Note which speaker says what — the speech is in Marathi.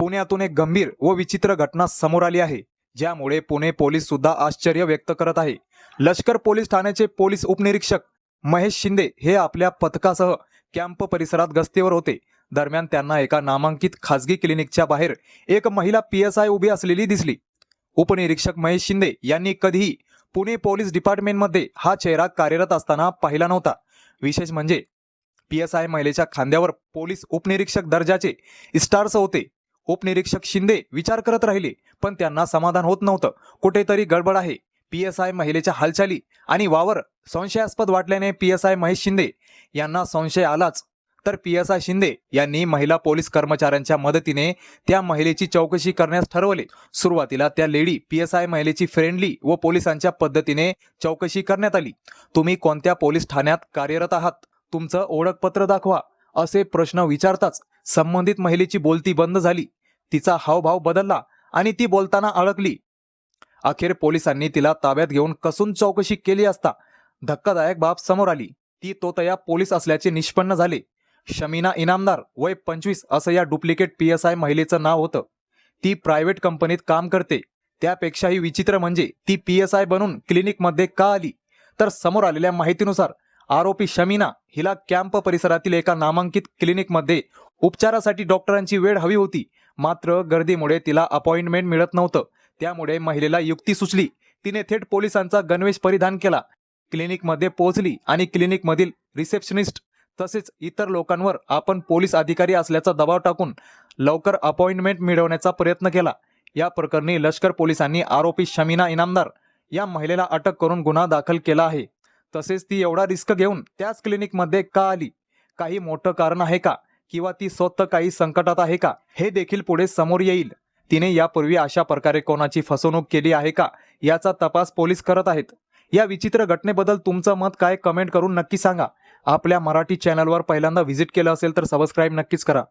Speaker 1: पुण्यातून एक गंभीर व विचित्र घटना समोर आली आहे, ज्यामुळे पुणे पोलीस सुद्धा आश्चर्य व्यक्त करत आहे। लष्कर पोलीस ठाण्याचे पोलीस उपनिरीक्षक महेश शिंदे हे आपल्या पथकासह कॅम्प परिसरात गस्तीवर होते। दरम्यान त्यांना एका नामांकित खासगी क्लिनिकच्या बाहेर एक महिला PSI उभी असलेली दिसली। उपनिरीक्षक महेश शिंदे यांनी कधीही पुणे पोलीस डिपार्टमेंटमध्ये हा चेहरा कार्यरत असताना पाहिला नव्हता। विशेष म्हणजे PSI महिलेच्या खांद्यावर पोलीस उपनिरीक्षक दर्जाचे स्टार्स होते। उपनिरीक्षक शिंदे विचार करत राहिले, पण त्यांना समाधान होत नव्हतं। कुठेतरी गडबड आहे। PSI महिलेच्या हालचाली आणि वावर संशयास्पद वाटल्याने PSI महेश शिंदे यांना संशय आलाच। तर PSI शिंदे यांनी महिला पोलीस कर्मचाऱ्यांच्या मदतीने त्या महिलेची चौकशी करण्यास ठरवले। सुरुवातीला त्या लेडी PSI महिलेची फ्रेंडली व पोलिसांच्या पद्धतीने चौकशी करण्यात आली। तुम्ही कोणत्या पोलीस ठाण्यात कार्यरत आहात? तुमचं ओळखपत्र दाखवा, असे प्रश्न विचारताच संबंधित महिलेची बोलती बंद झाली। तिचा हावभाव बदलला आणि ती बोलताना अडकली। अखेर पोलिसांनी तिला ताब्यात घेऊन कसून चौकशी केली असता धक्कादायक बाब समोर आली। ती तोतया पोलीस असल्याचे निष्पन्न झाले। शमीना इनामदार वय 25 असं या डुप्लिकेट PSI महिलेचं नाव होतं। ती प्रायव्हेट कंपनीत काम करते। त्यापेक्षाही विचित्र म्हणजे ती PSI बनून क्लिनिकमध्ये का आली? तर समोर आलेल्या माहितीनुसार आरोपी शमीना हिला कॅम्प परिसरातील एका नामांकित क्लिनिकमध्ये उपचारासाठी डॉक्टरांची वेळ हवी होती। मात्र गर्दीमुळे तिला अपॉइंटमेंट मिळत नव्हतं। त्यामुळे महिलेला युक्ती सुचली। तिने थेट पोलिसांचा गणवेश परिधान केला, क्लिनिकमध्ये पोहोचली आणि क्लिनिकमधील रिसेप्शनिस्ट तसेच इतर लोकांवर आपण पोलीस अधिकारी असल्याचा दबाव टाकून लवकर अपॉइंटमेंट मिळवण्याचा प्रयत्न केला। या प्रकरणी लष्कर पोलिसांनी आरोपी शमीना इनामदार या महिलेला अटक करून गुन्हा दाखल केला आहे। तसेच ती एवढा रिस्क घेऊन त्याच क्लिनिकमध्ये का आली? काही मोठं कारण आहे का? किंवा ती स्वतः काही संकटात आहे का? हे देखील पुढे समोर येईल। तिने यापूर्वी अशा प्रकारे कोणाची फसवणूक केली आहे का, याचा तपास पोलीस करत आहेत। या विचित्र घटनेबद्दल तुमचं मत काय? कमेंट करून नक्की सांगा। आपल्या मराठी चॅनलवर पहिल्यांदा व्हिजिट केलं असेल तर सबस्क्राईब नक्कीच करा।